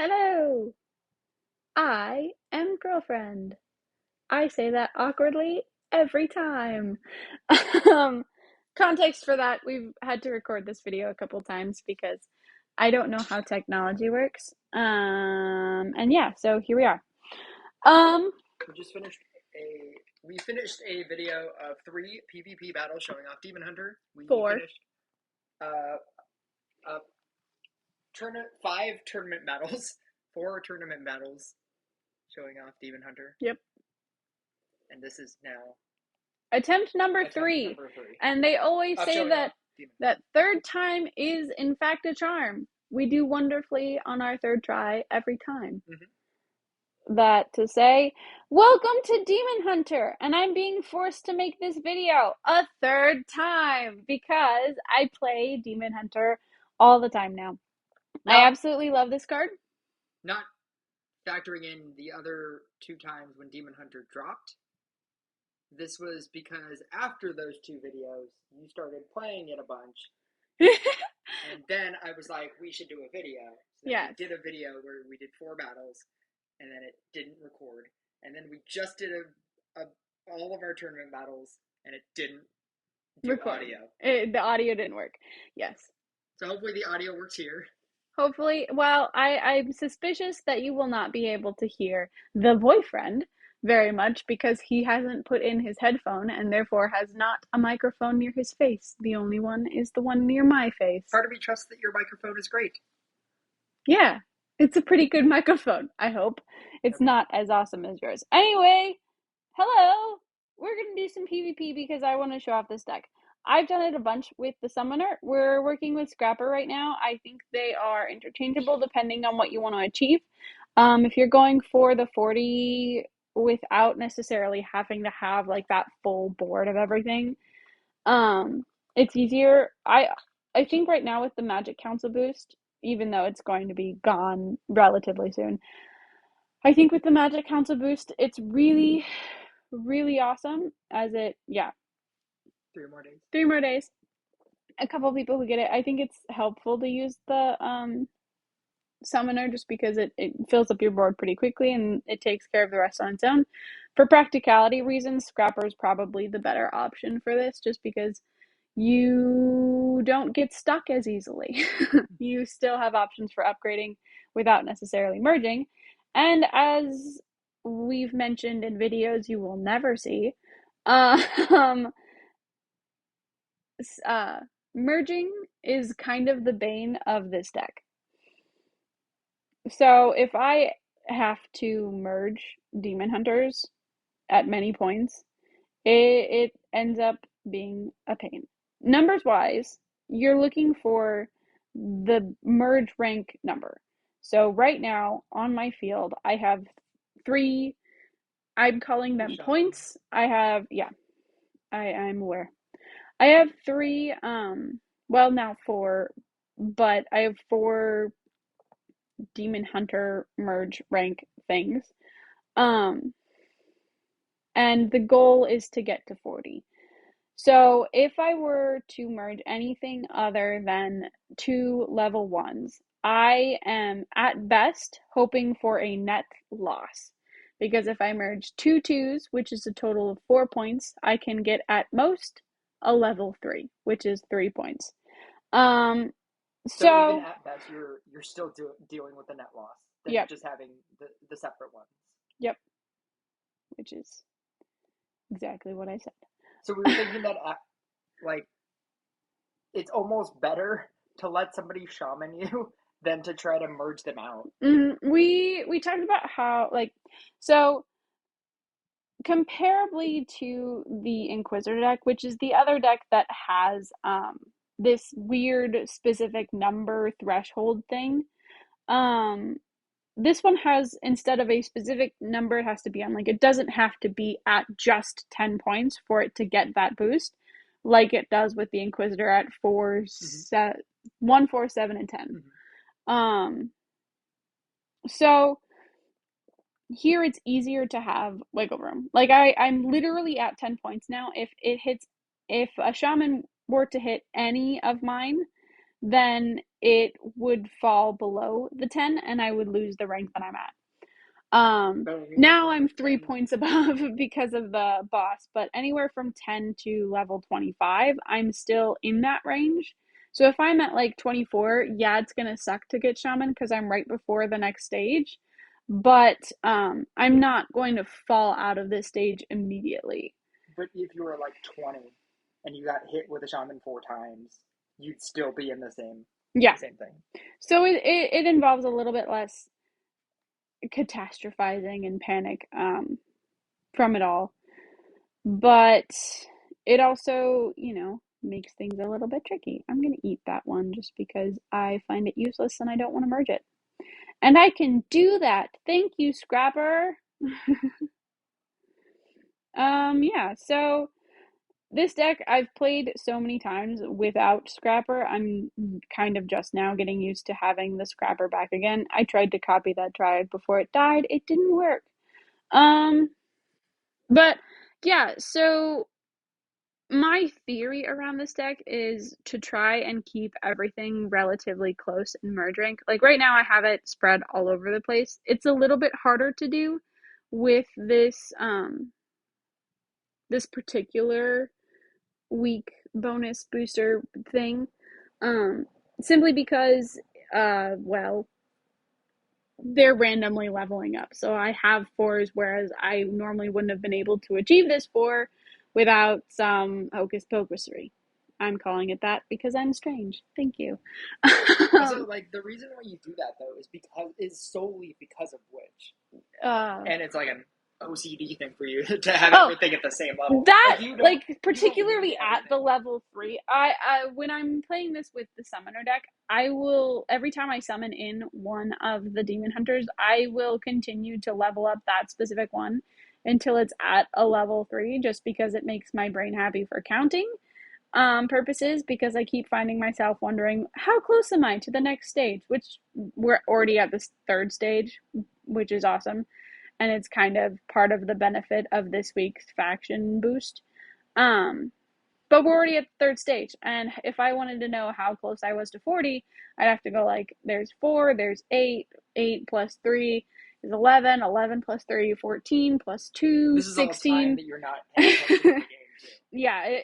Hello, I am girlfriend. I say that awkwardly every time. Um, Context for that, we've had to record this video a couple times because I don't know how technology works. And yeah, so here we are. Um, We just finished a video of 3 PvP battles showing off Demon Hunter. We four. finished uh, uh 5 tournament battles, 4 tournament battles showing off Demon Hunter, Yep. and this is now Attempt number attempt 3. number 3 And they always of say showing off Demon Hunter. that third time is in fact a charm. We do wonderfully on our third try every time. That to say, welcome to Demon Hunter, and I'm being forced to make this video a third time because I play Demon Hunter all the time now. I absolutely love this card. Not factoring in the other 2 times when Demon Hunter dropped. This was because after those 2 videos, you started playing it a bunch. And then I was like, we should do a video. So then we did a video where we did 4 battles, and then it didn't record. And then we just did all of our tournament battles, and it didn't do audio. The audio didn't work. Yes. So hopefully the audio works here. Hopefully. Well, I'm suspicious that you will not be able to hear the boyfriend very much because he hasn't put in his headphone and therefore has not a microphone near his face. The only one is the one near my face. Part of me trusts that your microphone is great. Yeah, it's a pretty good microphone, I hope. It's not as awesome as yours. Anyway, hello! We're going to do some PvP because I want to show off this deck. I've done it a bunch with the Summoner. We're working with Scrapper right now. I think they are interchangeable depending on what you want to achieve. If you're going for the 40 without necessarily having to have like that full board of everything, it's easier. I think right now with the Magic Council boost, even though it's going to be gone relatively soon, I think with the Magic Council boost, it's really, really awesome as it, 3 more days. 3 more days. A couple people who get it. I think it's helpful to use the Summoner just because it fills up your board pretty quickly and it takes care of the rest on its own. For practicality reasons, Scrapper is probably the better option for this just because you don't get stuck as easily. You still have options for upgrading without necessarily merging. And as we've mentioned in videos you will never see, merging is kind of the bane of this deck. So if I have to merge Demon Hunters at many points, it ends up being a pain. Numbers wise, you're looking for the merge rank number. So right now on my field, I have 3, I'm calling them points. I have, I'm aware. I have 3, well now 4, but I have 4 Demon Hunter merge rank things. And the goal is to get to 40. So if I were to merge anything other than 2 level 1s, I am at best hoping for a net loss. Because if I merge 2 2s, which is a total of 4 points, I can get at most a level 3, which is 3 points. So even at best, you're still dealing with the net loss. Than just having the separate ones. Yep. Which is exactly what I said. So we were thinking that, like, it's almost better to let somebody shaman you than to try to merge them out. We talked about how, like, so comparably to the Inquisitor deck, which is the other deck that has this weird specific number threshold thing, this one has, instead of a specific number it has to be on, like, it doesn't have to be at just 10 points for it to get that boost, like it does with the Inquisitor at 1, 4, 7, and 10. So here it's easier to have wiggle room. Like I'm literally at 10 points now. If a shaman were to hit any of mine, then it would fall below the 10 and I would lose the rank that I'm at. Now I'm 3 points above because of the boss, but anywhere from 10 to level 25, I'm still in that range. So if I'm at like 24, yeah, it's gonna suck to get shaman because I'm right before the next stage. But I'm not going to fall out of this stage immediately. But if you were like 20 and you got hit with a shaman 4 times, you'd still be in the Yeah. same thing. So it involves a little bit less catastrophizing and panic from it all. But it also, makes things a little bit tricky. I'm going to eat that one just because I find it useless and I don't want to merge it. And I can do that. Thank you, Scrapper. Yeah, so this deck I've played so many times without Scrapper. I'm kind of just now getting used to having the Scrapper back again. I tried to copy that Triad before it died. It didn't work. But yeah, so my theory around this deck is to try and keep everything relatively close in merge rank. Like right now I have it spread all over the place. It's a little bit harder to do with this particular week bonus booster thing. Simply because well, they're randomly leveling up. So I have 4s, whereas I normally wouldn't have been able to achieve this 4 without some hocus pocusery. I'm calling it that because I'm strange. Thank you. So, like, the reason why you do that though is solely because of Witch, and it's like an OCD thing for you to have everything at the same level. That particularly at the level 3. I when I'm playing this with the summoner deck, I will every time I summon in one of the demon hunters, I will continue to level up that specific one until it's at a level 3, just because it makes my brain happy for counting purposes, because I keep finding myself wondering how close am I to the next stage, which we're already at this 3rd stage, which is awesome. And it's kind of part of the benefit of this week's faction boost. But we're already at the 3rd stage, and if I wanted to know how close I was to 40, I'd have to go like, there's 4, there's 8, 8 plus 3 is 11, 11 plus 3, 14 plus 2, this is 16. All time that you're not paying attention to the game too. Yeah,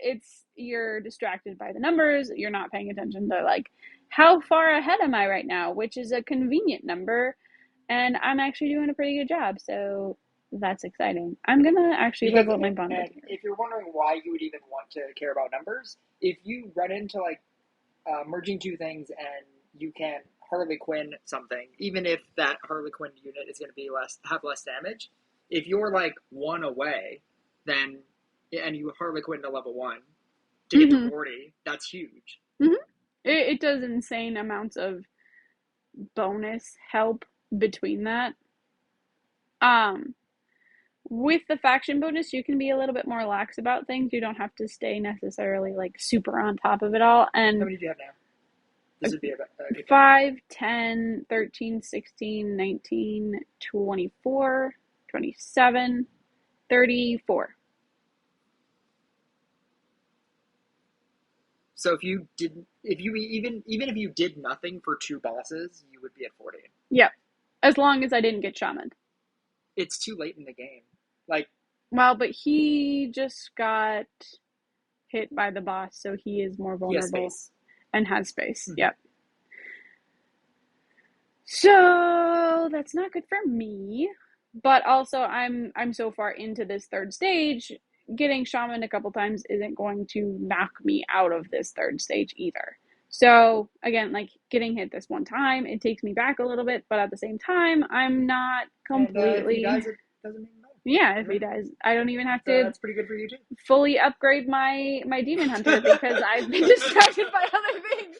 you're distracted by the numbers, you're not paying attention to like, how far ahead am I right now, which is a convenient number. And I'm actually doing a pretty good job, so that's exciting. I'm gonna actually level up my bond. And if you're wondering why you would even want to care about numbers, if you run into like merging 2 things and you can Harley Quinn something, even if that Harley Quinn unit is going to have less damage, if you're like 1 away, then and you Harley Quinn to level 1 to get to 40, that's huge. It does insane amounts of bonus help between that. With the faction bonus, you can be a little bit more lax about things. You don't have to stay necessarily like super on top of it all. And how many do you have now? This would be 5, 10, 13, 16, 19, 24, 27, 34. So if you did nothing for 2 bosses, you would be at 40. Yep. As long as I didn't get shamaned. It's too late in the game. Like, well, but he just got hit by the boss, so he is more vulnerable and has space. Yep. So that's not good for me. But also I'm so far into this 3rd stage, getting shaman a couple times isn't going to knock me out of this 3rd stage either. So again, like getting hit this one time, it takes me back a little bit, but at the same time, I'm not completely. And if he dies, it doesn't even matter. Yeah, if he dies, I don't even have to. That's pretty good for you too. Fully upgrade my demon hunter because I've been distracted by other things.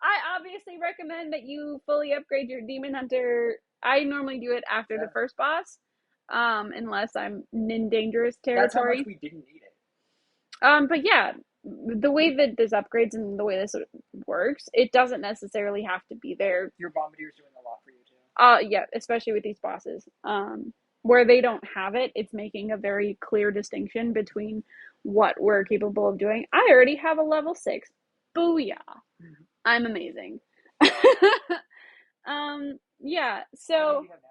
I obviously recommend that you fully upgrade your demon hunter. I normally do it after the first boss, unless I'm in dangerous territory. That's how much we didn't need it. But yeah, the way that this upgrades and the way this works, it doesn't necessarily have to be there. Your Bombardier's doing a lot for you too. Yeah, especially with these bosses. Where they don't have it, it's making a very clear distinction between what we're capable of doing. I already have a level 6. Booyah. I'm amazing. Yeah, How many do so you have now?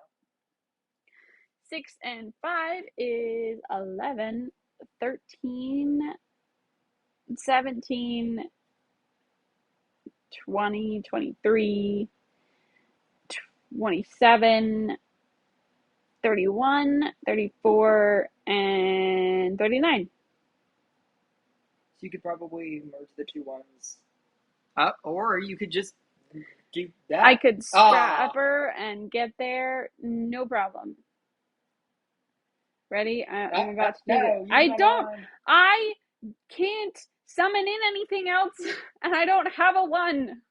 6 and 5 is 11, 13, 17, 20, 23, 27, 31, 34, and 39. So you could probably merge the two ones up, or you could just do I that. could Ah, scrapper and get there, no problem. Ready? I'm about to do this. no, you come on. I can't summon in anything else, and I don't have a 1.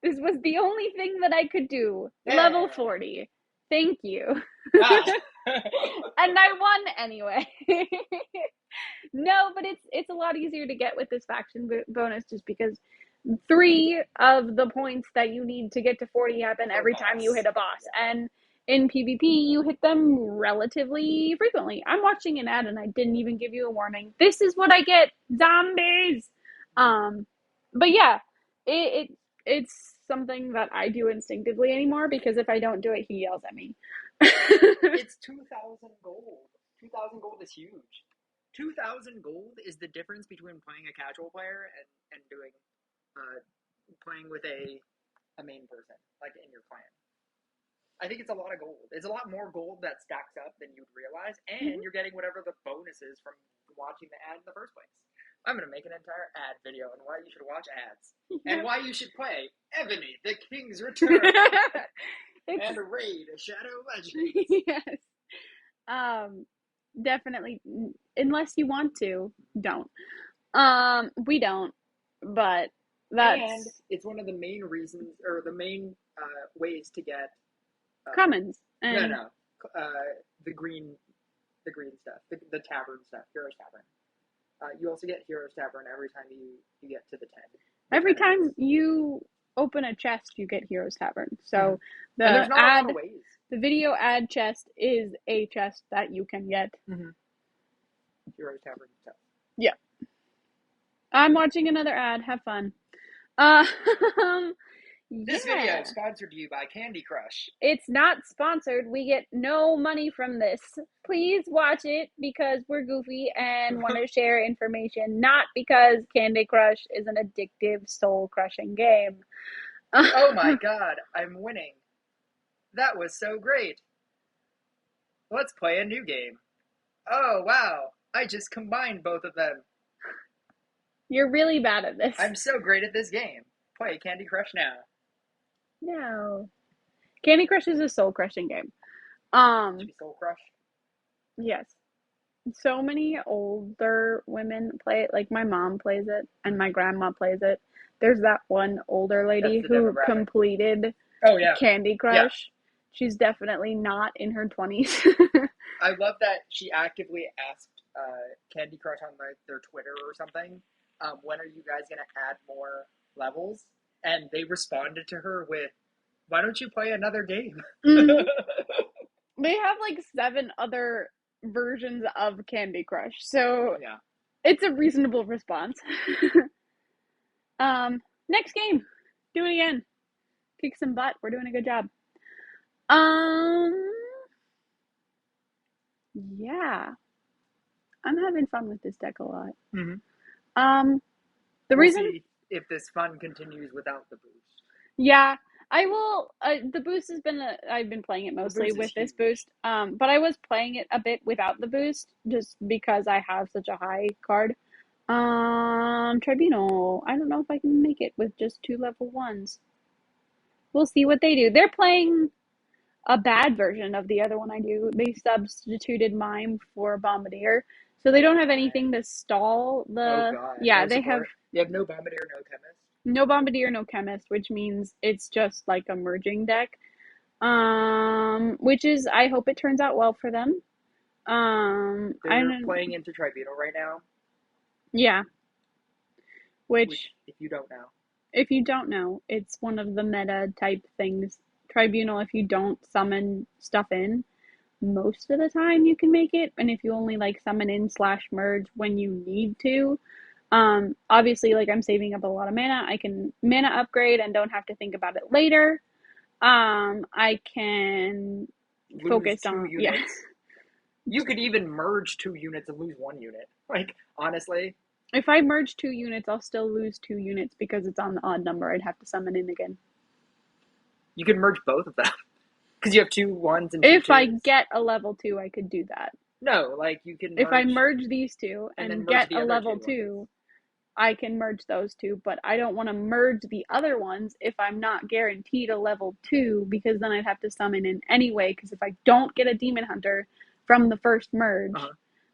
This was the only thing that I could do. Level There. 40. Thank you. Ah. And I won anyway. No, but it's a lot easier to get with this faction bonus just because 3 of the points that you need to get to 40 happen For every time you boss. hit a boss. And in PvP, you hit them relatively frequently. I'm watching an ad and I didn't even give you a warning. This is what I get. Zombies. Um but yeah, it's something that I do instinctively anymore because if I don't do it, he yells at me. It's 2,000 gold. 2,000 gold is huge. 2,000 gold is the difference between playing a casual player and doing playing with a main person like in your clan. I think it's a lot of gold. It's a lot more gold that stacks up than you'd realize, and you're getting whatever the bonus is from watching the ad in the first place. I'm gonna make an entire ad video on why you should watch ads and why you should play Ebony, the King's Return, and Raid, a Shadow Legends. Yes. Definitely, unless you want to, don't. We don't, but And that's it's one of the main reasons, or the main ways to get. commons. No, And no, the green stuff, the tavern stuff, Heroes Tavern. You also get Heroes Tavern every time you get to the 10. every time you open a chest, you get Heroes Tavern. So and there's the not a lot of ways. the video ad chest is a chest that you can get. Heroes Tavern stuff. Yeah. I'm watching another ad. Have fun. Um, This video is sponsored to you by Candy Crush. It's not sponsored. We get no money from this. Please watch it because we're goofy and want to share information, not because Candy Crush is an addictive, soul crushing game. Oh my god, I'm winning. That was so great. Let's play a new game. Oh wow, I just combined both of them. You're really bad at this. I'm so great at this game. Play Candy Crush now. No. Candy Crush is a soul crushing game. Should be Soul Crush. Yes. So many older women play it. Like my mom plays it and my grandma plays it. There's that one older lady who completed Candy Crush. Yeah. She's definitely not in her 20s. I love that she actively asked Candy Crush on their Twitter or something, when are you guys going to add more levels? And they responded to her with, why don't you play another game? Mm-hmm. They have like 7 other versions of Candy Crush, so yeah, it's a reasonable response. Next game, do it again, kick some butt. We're doing a good job. Yeah, I'm having fun with this deck a lot. Mm-hmm. The reason see if this fun continues without the boost. Yeah, I will. The boost has been I've been playing it mostly with this boost. But I was playing it a bit without the boost just because I have such a high card. Tribunal. I don't know if I can make it with just 2 level 1s. We'll see what they do. They're playing a bad version of the other one I do. They substituted Mime for Bombardier, so they don't have anything to stall the. Oh god. Yeah, no they support. have. They have no Bombardier, no Chemist. No Bombardier, no Chemist, which means it's just like a merging deck. Which is, I hope it turns out well for them. They're playing into Tribunal right now. Yeah. Which if you don't know. If you don't know, it's one of the meta type things. Tribunal, if you don't summon stuff in, most of the time you can make it. And if you only like summon in /merge when you need to, Obviously, like I'm saving up a lot of mana. I can mana upgrade and don't have to think about it later. I can Lose focus two on, yeah. units. You could even merge 2 units and lose 1 unit. Like, honestly, If I merge 2 units, I'll still lose 2 units because it's on the odd number. I'd have to summon in again. you could merge both of them. Because you have 2 1s and two If I 2s. get a level 2, I could do that. No, like, you can If I merge merge these two and then and merge get the a other level 2. 2, I can merge those two, but I don't want to merge the other ones if I'm not guaranteed a level 2 because then I'd have to summon in anyway. Because if I don't get a Demon Hunter from the first merge, Uh-huh.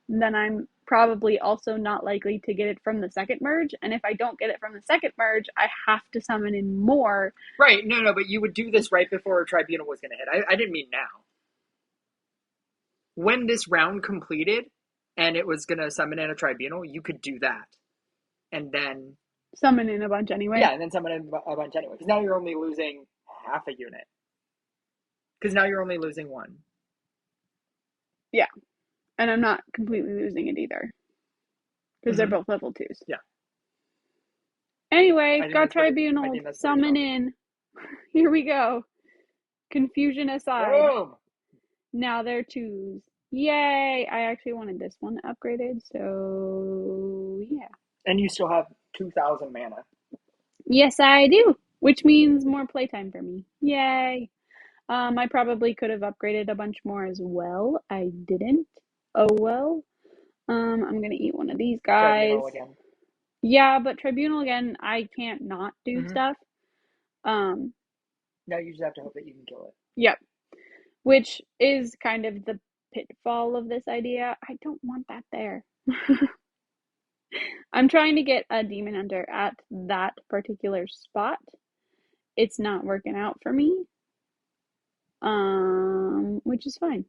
then I'm probably also not likely to get it from the second merge. And if I don't get it from the second merge, I have to summon in more. Right, no, but you would do this right before a tribunal was going to hit. I didn't mean now. When this round completed and it was going to summon in a tribunal, you could do that. And then, Summon in a bunch anyway. yeah, and then summon in a bunch anyway. Because now you're only losing half a unit. Because now you're only losing 1. Yeah. And I'm not completely losing it either. Because they're both level 2s. Yeah. Anyway, got I tribunal, think that's pretty summon strong. in. Here we go. Confusion aside. Boom! Now they're 2s. Yay! I actually wanted this one upgraded, so yeah. And you still have 2,000 mana. Yes, I do. Which means more playtime for me. Yay! I probably could have upgraded a bunch more as well. I didn't. Oh well. I'm gonna eat one of these guys. Tribunal again. Yeah, but Tribunal again, I can't not do Mm-hmm. stuff. Um, Now you just have to hope that you can kill it. yep. Which is kind of the pitfall of this idea. I don't want that there. I'm trying to get a Demon Hunter at that particular spot. It's not working out for me. Which is fine.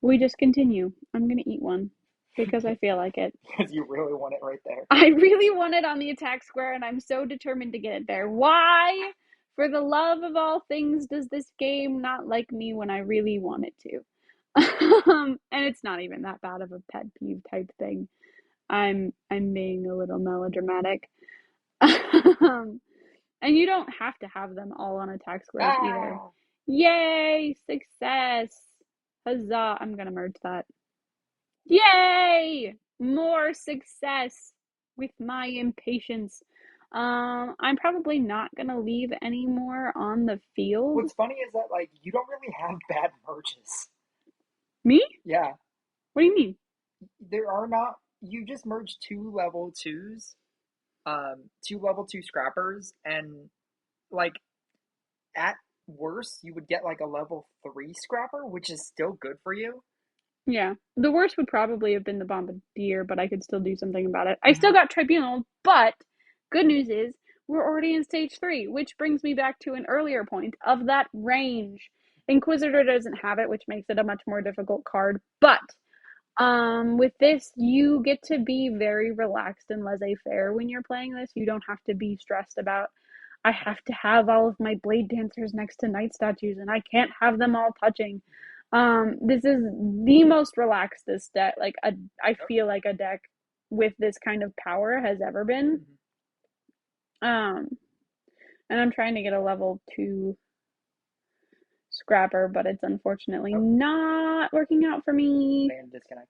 We just continue. I'm gonna eat one because I feel like it. Because you really want it right there. I really want it on the attack square and I'm so determined to get it there. Why? For the love of all things, does this game not like me when I really want it to? And it's not even that bad of a pet peeve type thing. I'm being a little melodramatic. And you don't have to have them all on attack squares either. Ah! Yay! Success! Huzzah! I'm gonna merge that. Yay! More success with my impatience. I'm probably not gonna leave any more on the field. What's funny is that, like, you don't really have bad merges. Me? Yeah. What do you mean? There are not. You just merged 2 level 2s, 2 level 2 scrappers, and, like, at worst, you would get, like, a level 3 scrapper, which is still good for you. Yeah. The worst would probably have been the Bombardier, but I could still do something about it. I Mm-hmm. still got Tribunal, but good news is we're already in stage 3, which brings me back to an earlier point of that range. Inquisitor doesn't have it, which makes it a much more difficult card, but with this, you get to be very relaxed and laissez-faire when you're playing this. You don't have to be stressed about, I have to have all of my blade dancers next to knight statues and I can't have them all touching. This is the most relaxed this deck, I feel like a deck with this kind of power has ever been. And I'm trying to get a level 2 scrapper, but it's unfortunately not working out for me. Band disconnect.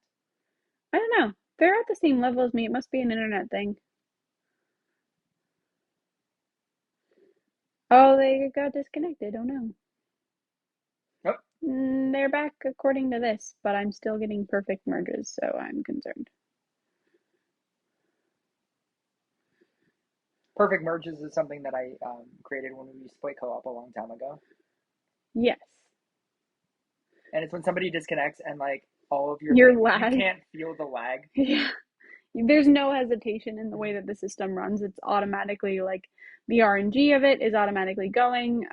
I don't know. They're at the same level as me. It must be an internet thing. Oh, they got disconnected. Oh no. Nope. They're back according to this, but I'm still getting perfect merges, so I'm concerned. Perfect merges is something that I created when we used to play co-op a long time ago. Yes. And it's when somebody disconnects and, like, all of your Your things, lag. you can't feel the lag. Yeah. There's no hesitation in the way that the system runs. It's automatically like the RNG of it is automatically going.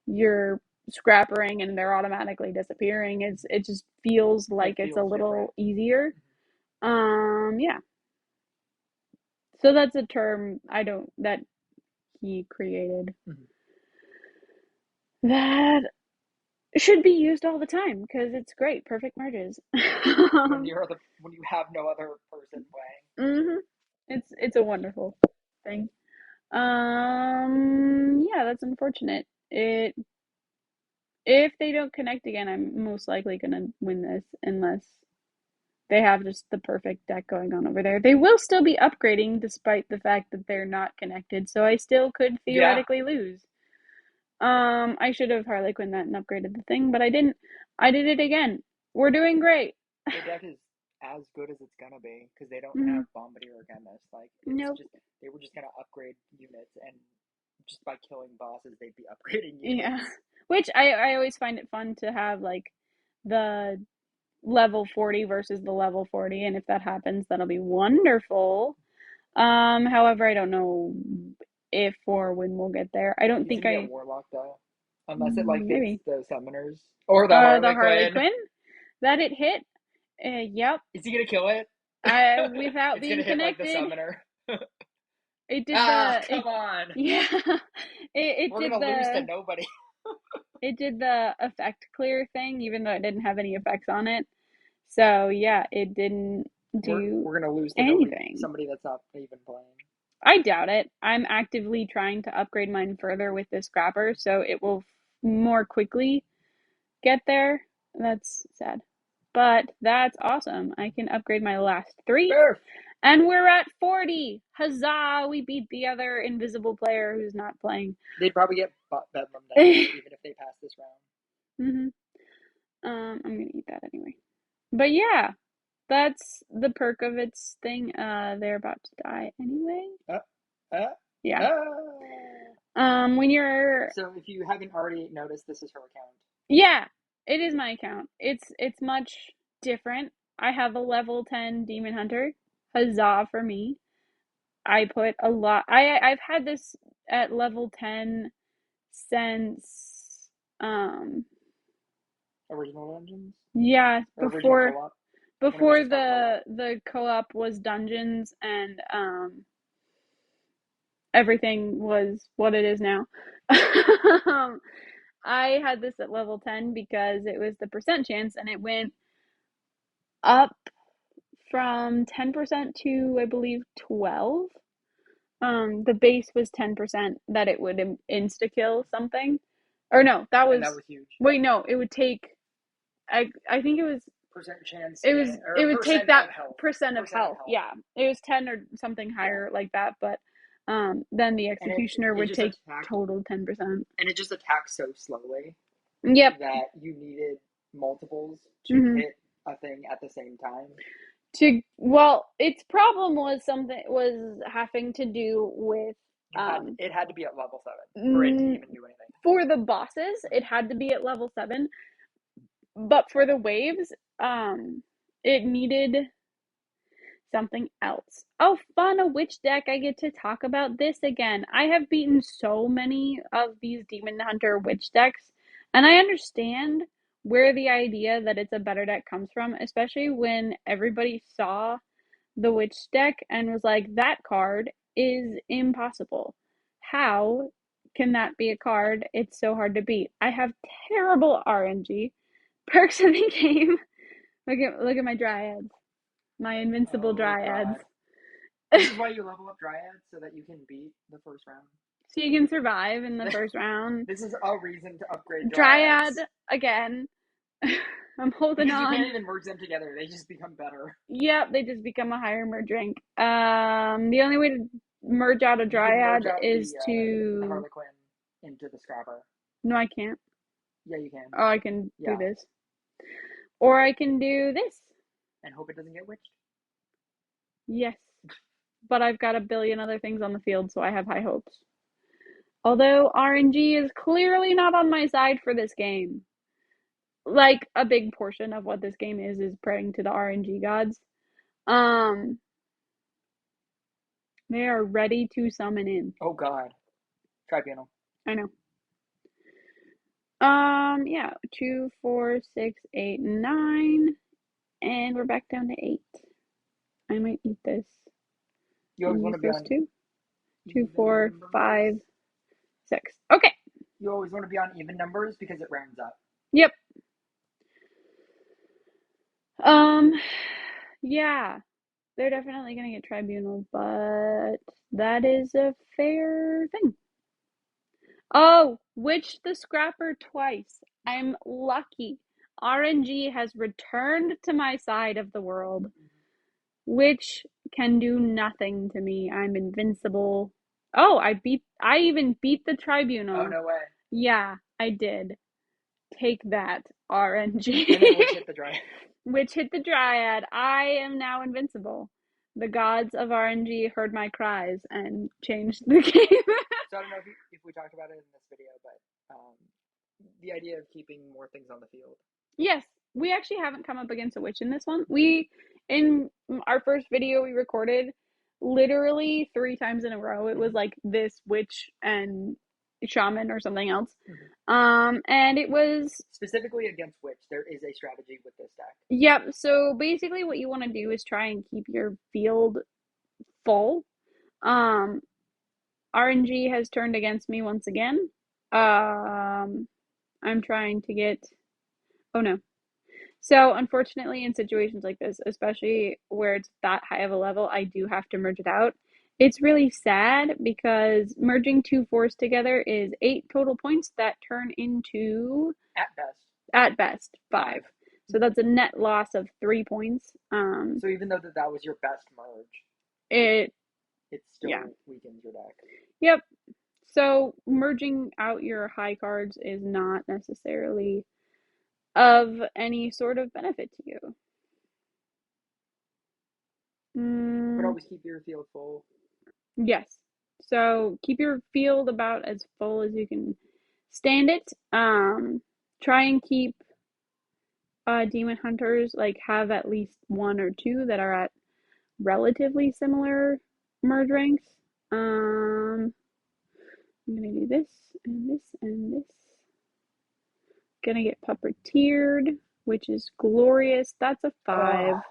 You're scrappering and they're automatically disappearing. It just feels like it's a little different. easier. Yeah. So that's a term that he created that should be used all the time because it's great. Perfect merges. When you have no other person playing. Mm-hmm. It's a wonderful thing. Yeah, that's unfortunate. It If they don't connect again, I'm most likely gonna win this unless they have just the perfect deck going on over there. They will still be upgrading despite the fact that they're not connected, so I still could Yeah, theoretically lose. I should have Harlequin that and upgraded the thing, but I didn't. I did it again. We're doing great. their deck is as good as it's gonna be because they don't Mhm. have Bombardier or Chemist. Like it's Nope. just they were just gonna upgrade units, and just by killing bosses, they'd be upgrading Yeah. units. Which I always find it fun to have like the level 40 versus the level 40, and if that happens, that'll be wonderful. However, I don't know if or when we'll get there. I don't He's think gonna get I Warlock though, unless it like hits maybe the Summoners or the the Harley Harley Quinn. Quinn that it hit. Yep. Is he gonna kill it? I without It's gonna being hit like the connected, Summoner. it did Ah, the it come on. yeah it We're did gonna lose to the nobody. it did the effect clear thing, even though it didn't have any effects on it. So yeah, it didn't do We're gonna lose to nobody. anything. Somebody that's not even playing. I doubt it. I'm actively trying to upgrade mine further with this scrapper, so it will more quickly get there. That's sad. But that's awesome. I can upgrade my last 3. Sure. And we're at 40. Huzzah! We beat the other invisible player who's not playing. They'd probably get Bedlam down there even if they pass this round. hmm I'm gonna eat that anyway. But yeah, that's the perk of its thing. They're about to die anyway. Uh, uh, Yeah. uh. When you're So if you haven't already noticed, this is her account. Yeah, it is my account. It's much different. I have a level 10 Demon Hunter. Huzzah for me. I put a lot I've had this at level 10 since Original Dungeons yeah, or original co-op when it was before just called co-op. the co-op was dungeons and everything was what it is now. um, I had this at level 10 because it was the percent chance and it went up from 10% to I believe 12. The base was 10% that it would insta kill something. Or no, that And that was was huge. wait, no, it would take I think Percent chance it or would take percent that of health. percent of Percent of health. health. Yeah. It was 10 or something Yeah. higher like that, but then the And executioner it would just take attacked total 10%. and it just attacked so slowly Yep. that you needed multiples to Mhm. hit a thing at the same time. Its problem was having to do with It had to be at level 7 for it to mm, even do anything. for the bosses, it had to be at level 7, but for the waves, it needed something else. Oh, fun, a witch deck. I get to talk about this again. I have beaten so many of these Demon Hunter witch decks, and I understand where the idea that it's a better deck comes from, especially when everybody saw the witch deck and was like, that card is impossible. How can that be a card? It's so hard to beat. I have terrible RNG. Perks of the game. Look at my dryads. My invincible Oh dryads. god. This is why you level up Dryad so that you can beat the first round. So you can survive in the first round. This is a reason to upgrade Dryad Dryads. again. I'm holding Because you on. can't even merge them together, they just become better. Yep, they just become a higher merge rank. The only way to merge out a You can merge dryad out is the to. Harlequin into the Scrapper. No, I can't. Yeah, you can. Oh, I can do Yeah. this. Or I can do this. And hope it doesn't get witched. Yes. But I've got a billion other things on the field, so I have high hopes. Although RNG is clearly not on my side for this game. Like, a big portion of what this game is praying to the RNG gods. They are ready to summon in. Oh god. Tribunal. I know. Yeah. 2, 4, 6, 8, 9. And we're back down to 8. I might eat this. You always And want use to be those on 2. 2, even 4, numbers. 5, 6. Okay. You always want to be on even numbers because it rounds up. Yep. Yeah. They're definitely gonna get tribunal, but that is a fair thing. Oh, witch the scrapper twice. I'm lucky. RNG has returned to my side of the world, which can do nothing to me. I'm invincible. Oh, I even beat the Oh, tribunal. no way. Yeah, I did. Take that, And then RNG. Witch hit the dryad. Which hit the dryad. I am now invincible. The gods of RNG heard my cries and changed the game. So I don't know if we talked about it in this video, but the idea of keeping more things on the field. Yes, we actually haven't come up against a witch in this one. In our first video we recorded, literally 3 times in a row, it was like this witch and shaman or something else. And it was Specifically against Witch, there is a strategy with this deck. yep. So basically, what you want to do is try and keep your field full. Um, RNG has turned against me once again. I'm trying to get. Oh no. So, unfortunately, in situations like this, especially where it's that high of a level, I do have to merge it out. It's really sad because merging 2 4s together is 8 total points that turn into, at best, 5. So that's a net loss of 3 points. So even though that was your best merge, It still yeah. weakens your deck. Yep. So merging out your high cards is not necessarily of any sort of benefit to you. But always keep your field full. Yes. So keep your field about as full as you can stand it. Try and keep demon hunters like have at least 1 or 2 that are at relatively similar merge ranks. I'm gonna do this and this and this. Gonna get puppeteered, which is glorious. That's a 5.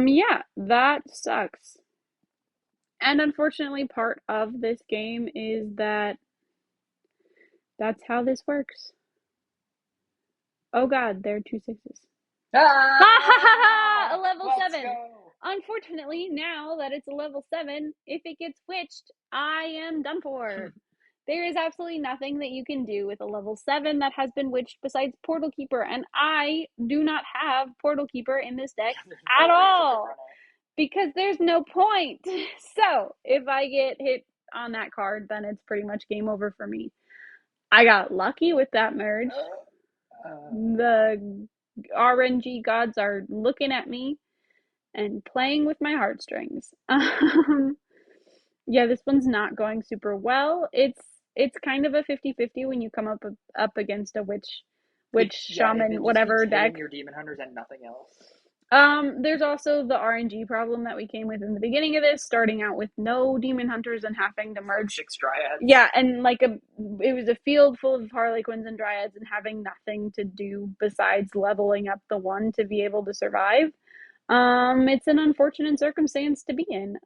Yeah, that sucks. And unfortunately, part of this game is that that's how this works. Oh god, there are 2 6s. Ah! A level Let's 7. Go. Unfortunately, now that it's a level 7, if it gets witched, I am done for. There is absolutely nothing that you can do with a level 7 that has been witched besides Portal Keeper, and I do not have Portal Keeper in this deck at all because there's no point. So, if I get hit on that card, then it's pretty much game over for me. I got lucky with that merge. The RNG gods are looking at me and playing with my heartstrings. Yeah, this one's not going super well. It's kind of a 50-50 when you come up against a witch shaman whatever deck. Your demon hunters and nothing else. There's also the RNG problem that we came with in the beginning of this, starting out with no demon hunters and having to merge 6 dryads. Yeah, and it was a field full of harlequins and dryads and having nothing to do besides leveling up the one to be able to survive. It's an unfortunate circumstance to be in.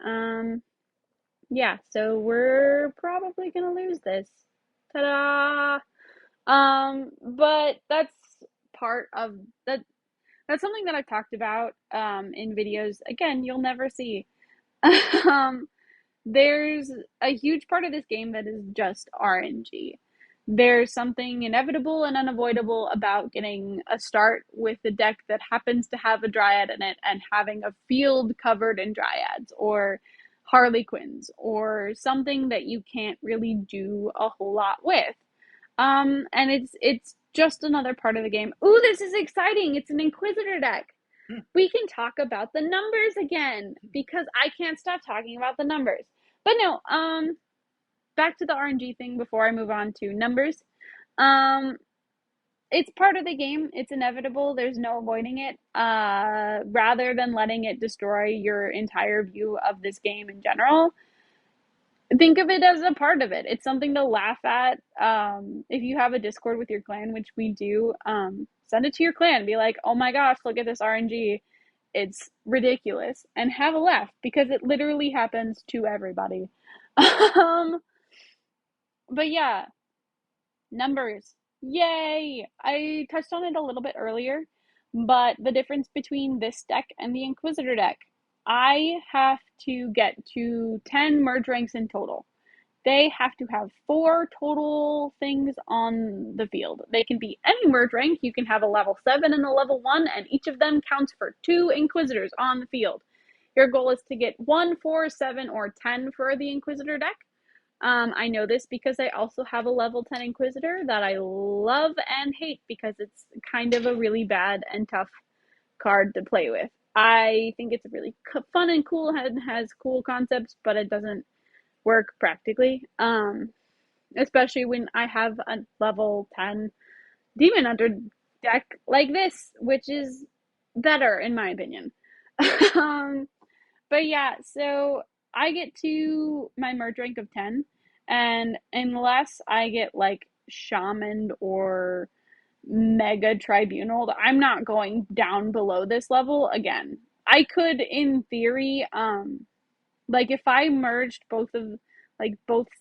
Yeah, so we're probably gonna lose this. Ta-da! But that's part of that. That's something that I've talked about in videos. Again, you'll never see. There's a huge part of this game that is just RNG. There's something inevitable and unavoidable about getting a start with a deck that happens to have a dryad in it and having a field covered in dryads or harlequins or something that you can't really do a whole lot with. And it's just another part of the game. Ooh, this is exciting. It's an Inquisitor deck. We can talk about the numbers again because I can't stop talking about the numbers. But no, back to the RNG thing before I move on to numbers. It's part of the game. It's inevitable. There's no avoiding it. Rather than letting it destroy your entire view of this game in general, think of it as a part of it. It's something to laugh at. If you have a Discord with your clan, which we do, send it to your clan. Be like, oh my gosh, look at this RNG. It's ridiculous. And have a laugh because it literally happens to everybody. But yeah, numbers. Yay! I touched on it a little bit earlier, But the difference between this deck and the Inquisitor deck, I have to get to 10 merge ranks in total. They have to have 4 total things on the field. They can be any merge rank. You can have a level 7 and a level 1, and each of them counts for 2 Inquisitors on the field. Your goal is to get 1, 4, 7, or 10 for the Inquisitor deck. I know this because I also have a level 10 Inquisitor that I love and hate because it's kind of a really bad and tough card to play with. I think it's really fun and cool and has cool concepts, but it doesn't work practically. Especially when I have a level 10 Demon Hunter deck like this, which is better in my opinion. um, but yeah, so I get to my merge rank of 10, and unless I get like shamaned or mega tribunal, I'm not going down below this level again. I could, in theory, like if I merged both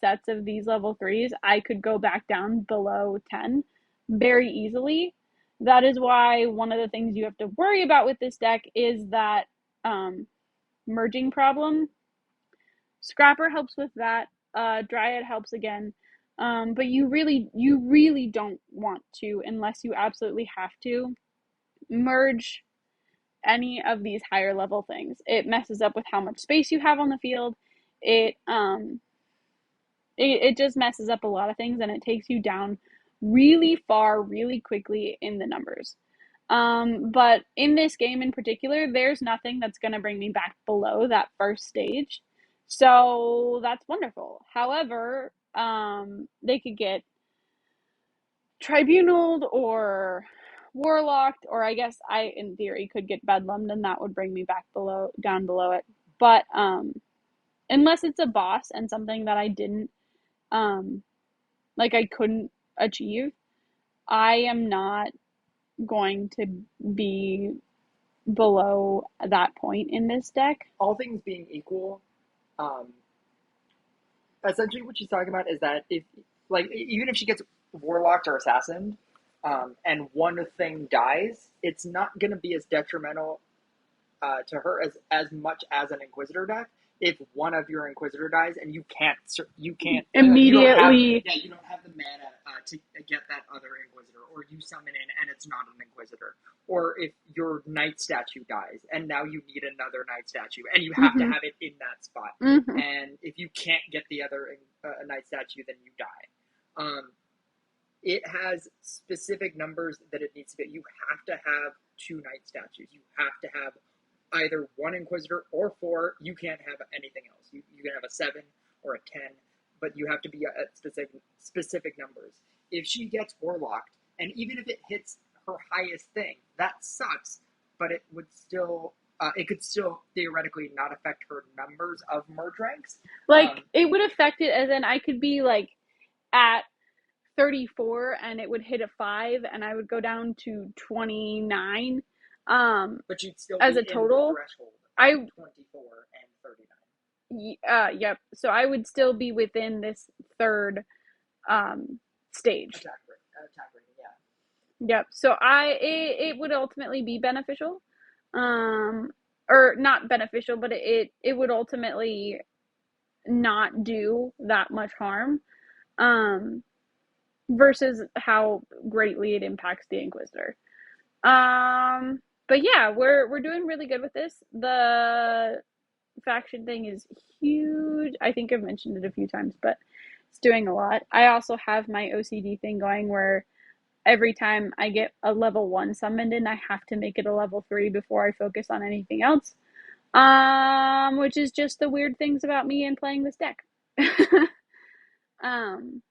sets of these level 3s, I could go back down below 10 very easily. That is why one of the things you have to worry about with this deck is that merging problem. Scrapper helps with that. Dryad helps again. But you really don't want to, unless you absolutely have to, merge any of these higher level things. It messes up with how much space you have on the field. It it just messes up a lot of things, and it takes you down really far really quickly in the numbers. But in this game in particular, there's nothing that's going to bring me back below that first stage. So that's wonderful. However, they could get tribunaled or warlocked, or I guess I, in theory, could get bedlammed, and that would bring me back down below it. But unless it's a boss and something that I didn't, like I couldn't achieve, I am not going to be below that point in this deck. All things being equal, um, essentially what she's talking about is that if, like, even if she gets warlocked or assassined, and one thing dies, it's not going to be as detrimental to her as much as an Inquisitor deck. If one of your Inquisitor dies and you can't Immediately. you don't have the mana to get that other Inquisitor, or you summon in and it's not an Inquisitor, or if your Knight statue dies and now you need another Knight statue and you have to Mm-hmm. have it in that spot, Mm-hmm. and if you can't get the other Knight statue, then you die. It has specific numbers that it needs to be. You have to have 2 Knight statues. You have to have either 1 Inquisitor or 4. You can't have anything else. You can have a 7 or a 10, but you have to be at specific numbers. If she gets warlocked, and even if it hits her highest thing, that sucks, but it could still theoretically not affect her numbers of merge ranks. Like it would affect it as in I could be like at 34 and it would hit a 5 and I would go down to 29 But you'd still as be a in the total. threshold I of 24 and 39. Yep. So I would still be within this third stage. Attack rating, yeah. Yep. So it would ultimately be beneficial. Um or not beneficial, but it would ultimately not do that much harm. Um versus how greatly it impacts the Inquisitor. But yeah, we're doing really good with this. The faction thing is huge. I think I've mentioned it a few times, but it's doing a lot. I also have my OCD thing going where every time I get a level 1 summoned in, I have to make it a level 3 before I focus on anything else. Which is just the weird things about me and playing this deck. um,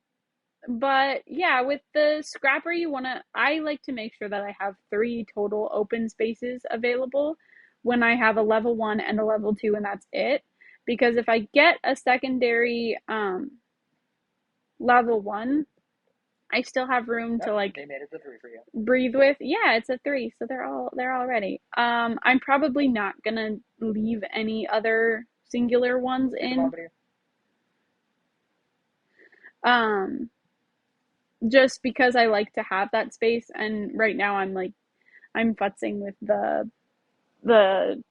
but yeah, with the scrapper, I like to make sure that I have 3 total open spaces available when I have a level 1 and a level 2, and that's it. Because if I get a secondary level 1, I still have room to like They made it the 3 for you. breathe with. Yeah, it's a 3, so they're all ready. I'm probably not gonna leave any other singular ones in. Um, just because I like to have that space, and right now I'm like I'm futzing with the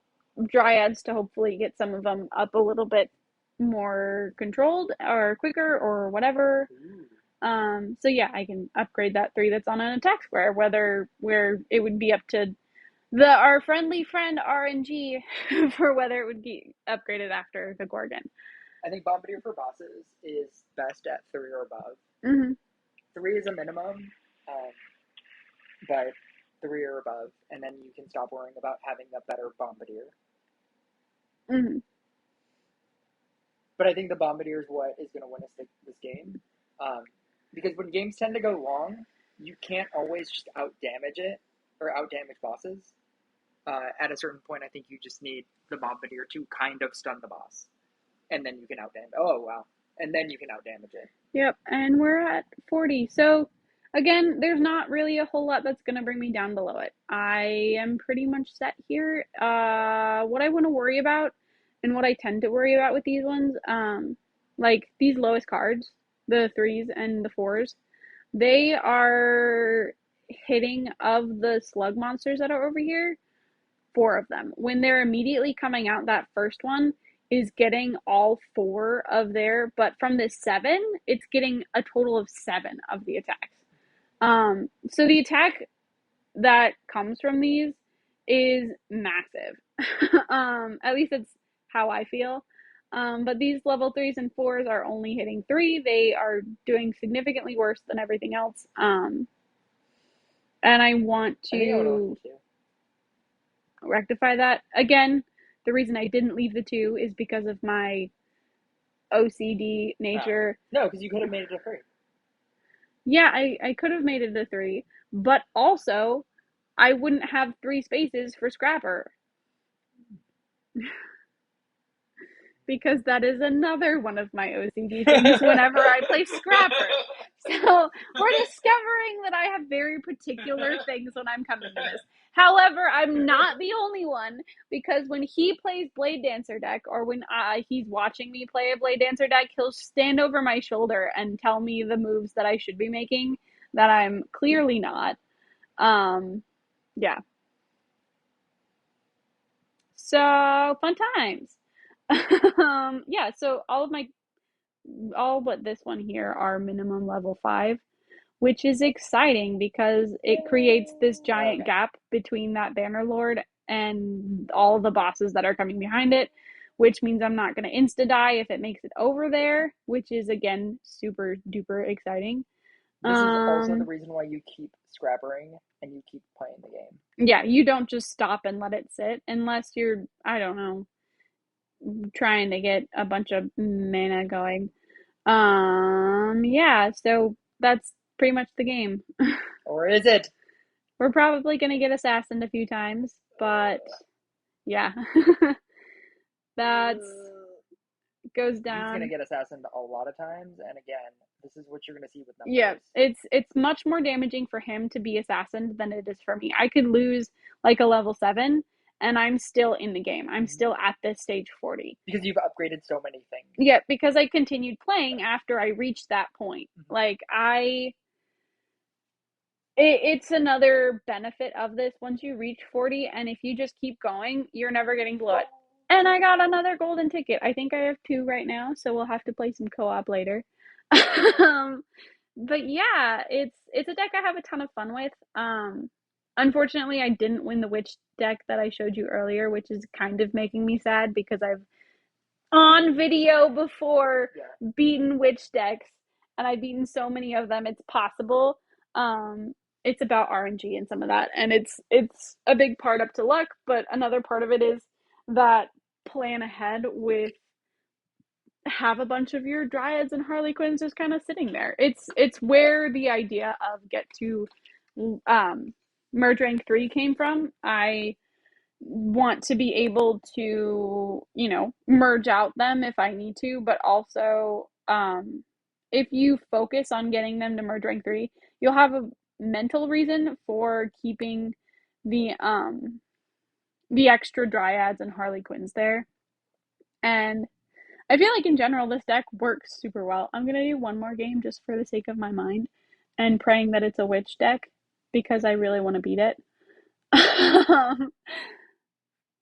dryads to hopefully get some of them up a little bit more controlled or quicker or whatever. Ooh. So yeah, I can upgrade that 3 that's on an attack square, where it would be up to the our friendly friend RNG for whether it would be upgraded after the Gorgon. I think Bombardier for bosses is best at 3 or above. Mm-hmm. 3 is a minimum, um, but 3 or above, and then you can stop worrying about having a better Bombardier. Mm-hmm. But I think the Bombardier is what is going to win us this game. Because when games tend to go long, you can't always just out damage it or out damage bosses. At a certain point, I think you just need the Bombardier to kind of stun the boss, and then you can out damage. Oh wow! And then you can out damage it. Yep, and we're at 40. So again, there's not really a whole lot that's gonna bring me down below it. I am pretty much set here. What I want to worry about, and what I tend to worry about with these ones, like these lowest cards, the 3s and the 4s, they are hitting of the slug monsters that are over here, 4 of them. When they're immediately coming out, that first one is getting all 4 of their, but from the 7, it's getting a total of 7 of the attacks. So the attack that comes from these is massive. At least it's how I feel. But these level 3s and 4s are only hitting 3. They are doing significantly worse than everything else. And I want I think I would want to them to. rectify that. Again, the reason I didn't leave the 2 is because of my OCD nature. No, because you could have made it a 3. Yeah, I could have made it a 3, but also I wouldn't have 3 spaces for Scrapper. Because that is another one of my OCD things whenever I play Scrapper. So we're discovering that I have very particular things when I'm coming to this. However, I'm not the only one, because when he plays Blade Dancer deck, or when he's watching me play a Blade Dancer deck, he'll stand over my shoulder and tell me the moves that I should be making that I'm clearly not. Yeah. So fun times. Yeah, so all but this one here are minimum level 5, which is exciting because it creates this giant gap between that Bannerlord and all the bosses that are coming behind it, which means I'm not going to insta die if it makes it over there, which is again super duper exciting. This is also the reason why you keep scrappering and you keep playing the game. Yeah, you don't just stop and let it sit unless you're, I don't know, trying to get a bunch of mana going. Yeah, so that's pretty much the game. Or is it? We're probably gonna get assassined a few times, but yeah. That's goes down. He's gonna get assassinated a lot of times, and again, this is what you're gonna see with numbers. Yeah, it's much more damaging for him to be assassinated than it is for me. I could lose like a level 7 and I'm still in the game. I'm still at this stage 40. Because you've upgraded so many things. Yeah, because I continued playing after I reached that point. Like it's another benefit of this. Once you reach 40, and if you just keep going, you're never getting below it. And I got another golden ticket. I think I have 2 right now, so we'll have to play some co-op later. But yeah, it's a deck I have a ton of fun with. Unfortunately, I didn't win the witch deck that I showed you earlier, which is kind of making me sad because I've on video before beaten witch decks, and I've beaten so many of them. It's possible. It's about RNG and some of that, and it's a big part up to luck, but another part of it is that plan ahead with have a bunch of your dryads and harlequins just kind of sitting there. It's where the idea of get to merge rank 3 came from. I want to be able to, merge out them if I need to, but also if you focus on getting them to merge rank 3, you'll have a mental reason for keeping the extra dryads and harlequins there. And I feel like in general this deck works super well. I'm gonna do one more game just for the sake of my mind and praying that it's a witch deck because I really want to beat it.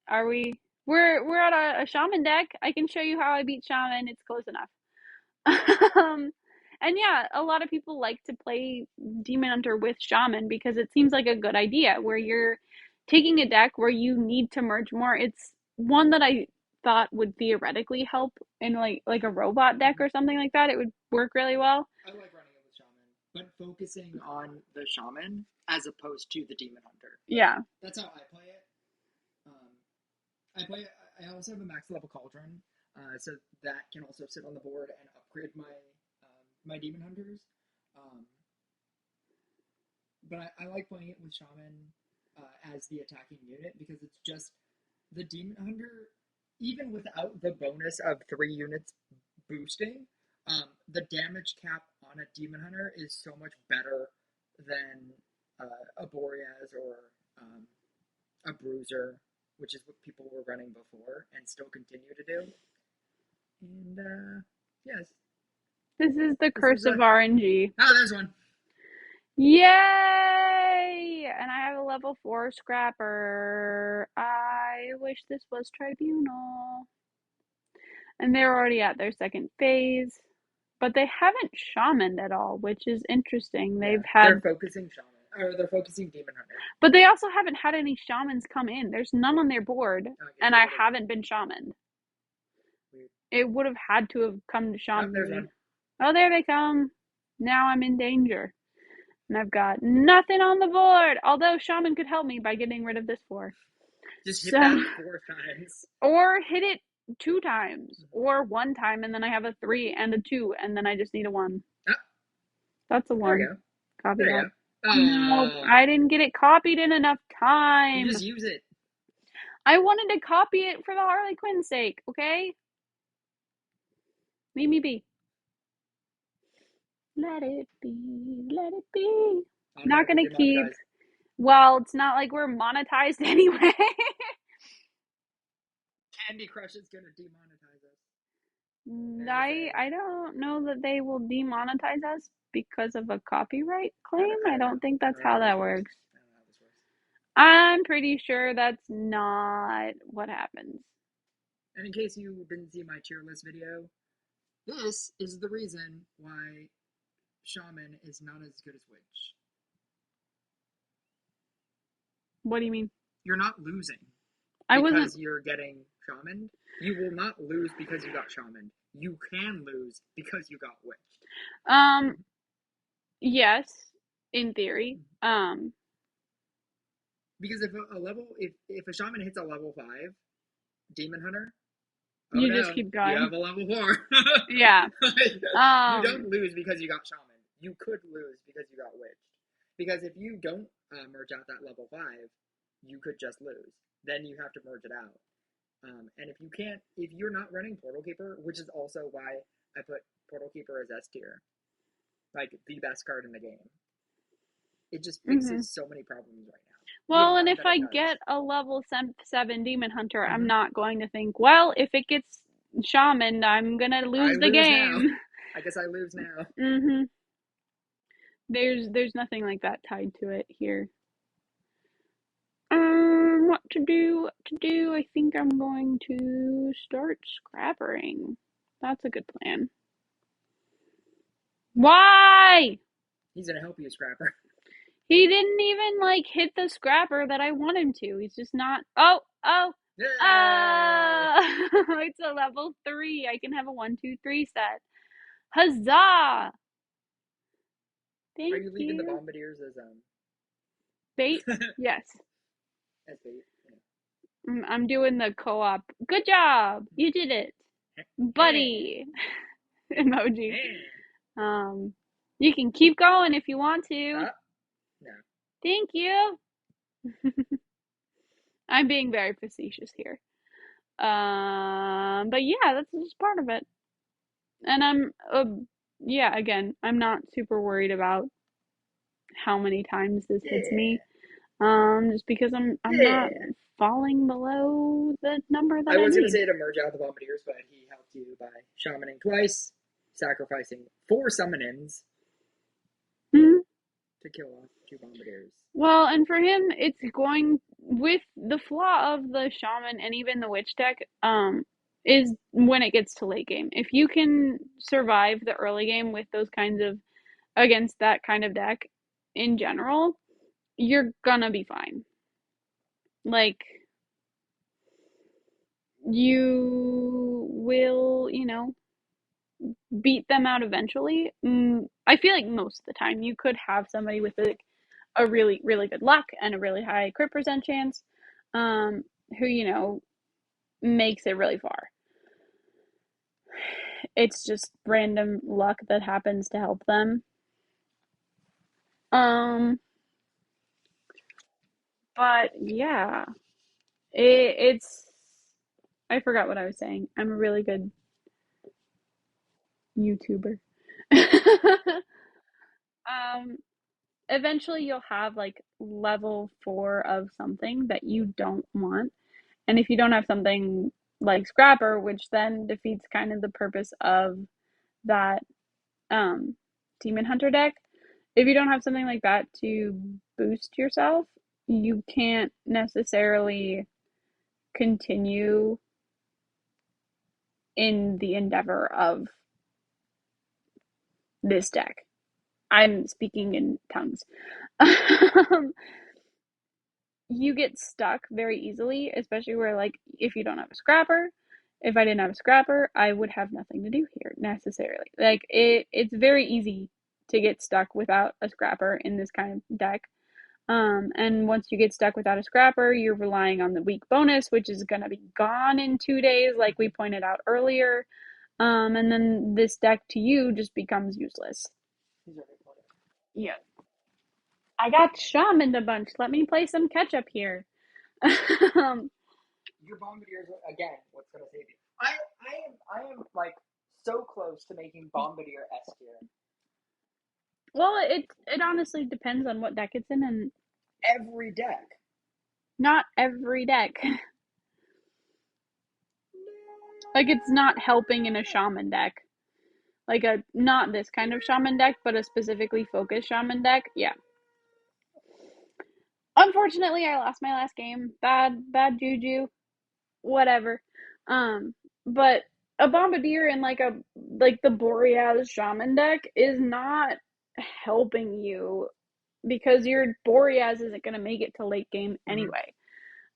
Are we? We're at a shaman deck. I can show you how I beat shaman. It's close enough. And yeah, a lot of people like to play Demon Hunter with shaman because it seems like a good idea where you're taking a deck where you need to merge more. It's one that I thought would theoretically help in like a robot deck or something like that. It would work really well. I like running it with shaman, but focusing on the shaman as opposed to the demon hunter. Yeah. That's how I play it. I play. I also have a max level cauldron, so that can also sit on the board and upgrade my demon hunters. Um, but I like playing it with shaman as the attacking unit because it's just the demon hunter, even without the bonus of 3 units boosting. The damage cap on a demon hunter is so much better than a Boreas or a bruiser, which is what people were running before and still continue to do. And yes, This is the this curse is of RNG. oh, there's one. Yay! And I have a level 4 scrapper. I wish this was Tribunal. And they're already at their second phase. But they haven't shamaned at all, which is interesting. Yeah, They've had, they're focusing shaman, or they're focusing demon hunter. but they also haven't had any shamans come in. There's none on their board, and I haven't been shamaned. Weird. It would have had to have come to Oh, shaman there's me. one. Oh, there they come. Now I'm in danger. And I've got nothing on the board. Although shaman could help me by getting rid of this 4. Just hit So, that 4 times. or hit it 2 times, or 1 time, and then I have a 3 and a 2, and then I just need a 1. Oh, That's a there 1. we go. Copy There that. you go. Nope, I didn't get it copied in enough time. You just use it. I wanted to copy it for the Harley Quinn's sake, okay? Leave me be. Let it be. Let it be. Not gonna keep. Well, it's not like we're monetized anyway. Candy Crush is gonna demonetize us. I don't know that they will demonetize us because of a copyright claim. I don't think that's how that works. I don't know how this works. I'm pretty sure that's not what happens. And in case you didn't see my tier list video, this is the reason why Shaman is not as good as Witch. What do you mean? You're not losing I because wasn't. you're getting Shamaned. You will not lose because you got Shamaned. You can lose because you got Witched. Yes, in theory. Because if a Shaman hits a level 5 Demon Hunter, you just keep going. You have a level 4. Yeah. You don't lose because you got Shaman. You could lose because you got Witched. Because if you don't merge out that level 5, you could just lose. Then you have to merge it out. And if you're not running Portal Keeper, which is also why I put Portal Keeper as S tier, like the best card in the game, it just fixes so many problems right now. Well, and if I get a level 7 Demon Hunter, I'm not going to think, well, if it gets Shaman, I'm gonna lose the game. Now. I guess I lose now. There's nothing like that tied to it here. What to do? I think I'm going to start scrappering. That's a good plan. Why? He's gonna help you, Scrapper. He didn't even hit the scrapper that I want him to. He's just not. Oh! It's a level 3. I can have a 1, 2, 3 set. Huzzah! Thank you. Are you leaving the Bombardiers as bait? Yes. As bait. Yeah. I'm doing the co-op. Good job! You did it, buddy. Emoji. You can keep going if you want to. No. Thank you. I'm being very facetious here. But yeah, that's just part of it. And again, I'm not super worried about how many times this hits me. Just because I'm not falling below the number that I was need. gonna say to merge out the Bombardiers, but he helped you by shamaning twice, sacrificing 4 summon-ins to to kill off 2 bombardiers. Well, and for him, it's going with the flaw of the shaman and even the witch deck, is when it gets to late game. If you can survive the early game with those kinds of against that kind of deck in general, you're gonna be fine. Like you will, beat them out eventually. I feel like most of the time you could have somebody with a really, really good luck and a really high crit percent chance, who, makes it really far. It's just random luck that happens to help them. Um, but yeah, it's. I forgot what I was saying. I'm a really good YouTuber. um, Eventually you'll have like level 4 of something that you don't want. And if you don't have something like Scrapper, which then defeats kind of the purpose of that Demon Hunter deck, if you don't have something like that to boost yourself, you can't necessarily continue in the endeavor of this deck. I'm speaking in tongues. You get stuck very easily, especially where, like, if you don't have a Scrapper. If I didn't have a Scrapper, I would have nothing to do here necessarily. Like it's very easy to get stuck without a Scrapper in this kind of deck. And once you get stuck without a Scrapper, you're relying on the weak bonus, which is going to be gone in 2 days, like we pointed out earlier. And then this deck to you just becomes useless. Yeah. I got shamaned a bunch. Let me play some catch up here. Your bombardiers again. What's gonna save you? I am like so close to making bombardier S tier. Well, it honestly depends on what deck it's in, and Every deck. not every deck. Like it's not helping in a shaman deck. Like a not this kind of shaman deck, but a specifically focused shaman deck. Yeah. Unfortunately, I lost my last game. Bad juju. Whatever. But a bombardier in like the Boreas shaman deck is not helping you because your Boreas isn't going to make it to late game anyway.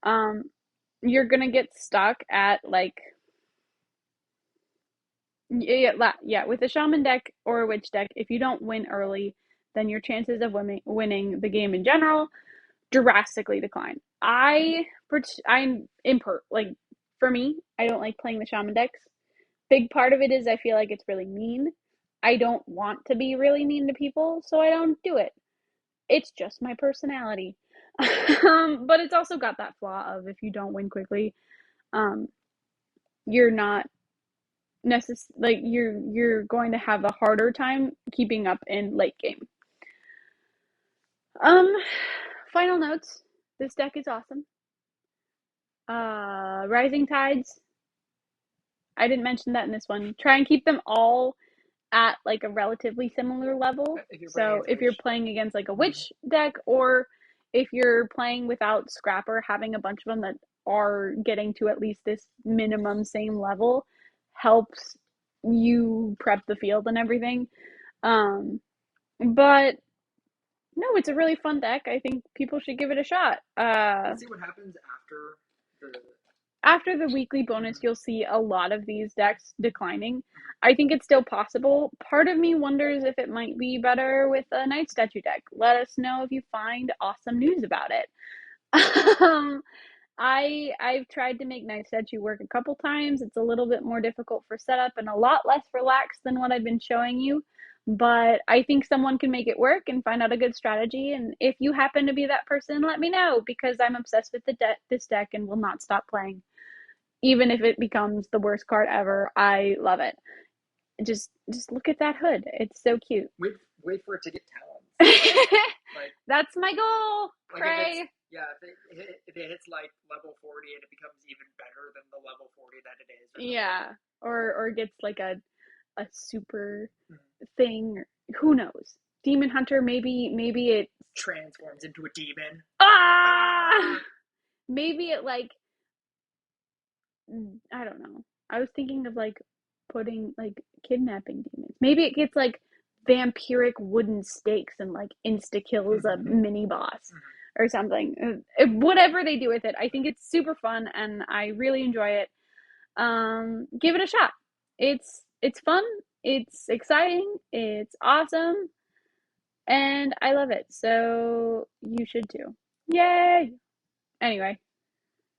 Um, you're going to get stuck at like yeah, with a shaman deck or a witch deck, if you don't win early, then your chances of winning the game in general drastically decline. I'm imper like for me, I don't like playing the shaman decks. Big part of it is I feel like it's really mean. I don't want to be really mean to people, so I don't do it. It's just my personality. But it's also got that flaw of if you don't win quickly, um, you're not like you're going to have a harder time keeping up in late game. Um, Final notes. This deck is awesome. Rising Tides. I didn't mention that in this one. Try and keep them all at like a relatively similar level. So if you're playing against like a witch deck, or if you're playing without Scrapper, having a bunch of them that are getting to at least this minimum same level helps you prep the field and everything. But no, it's a really fun deck. I think people should give it a shot. Let's see what happens the After the weekly bonus, you'll see a lot of these decks declining. I think it's still possible. Part of me wonders if it might be better with a Night Statue deck. Let us know if you find awesome news about it. I've tried to make Night Statue work a couple times. It's a little bit more difficult for setup and a lot less relaxed than what I've been showing you. But I think someone can make it work and find out a good strategy. And if you happen to be that person, let me know because I'm obsessed with this deck and will not stop playing. Even if it becomes the worst card ever, I love it. Just look at that hood. It's so cute. Wait for it to get talons. Like that's my goal. Pray. If it hits like level 40 and it becomes even better than the level 40 that it is. Or gets like a super thing. Who knows? Demon Hunter, maybe it transforms into a demon. Maybe it like I don't know. I was thinking of like putting like kidnapping demons. Maybe it gets like vampiric wooden stakes and like insta kills a mini boss or something. Whatever they do with it, I think it's super fun and I really enjoy it. Give it a shot. It's fun. It's exciting. It's awesome, and I love it. So you should too. Yay! Anyway,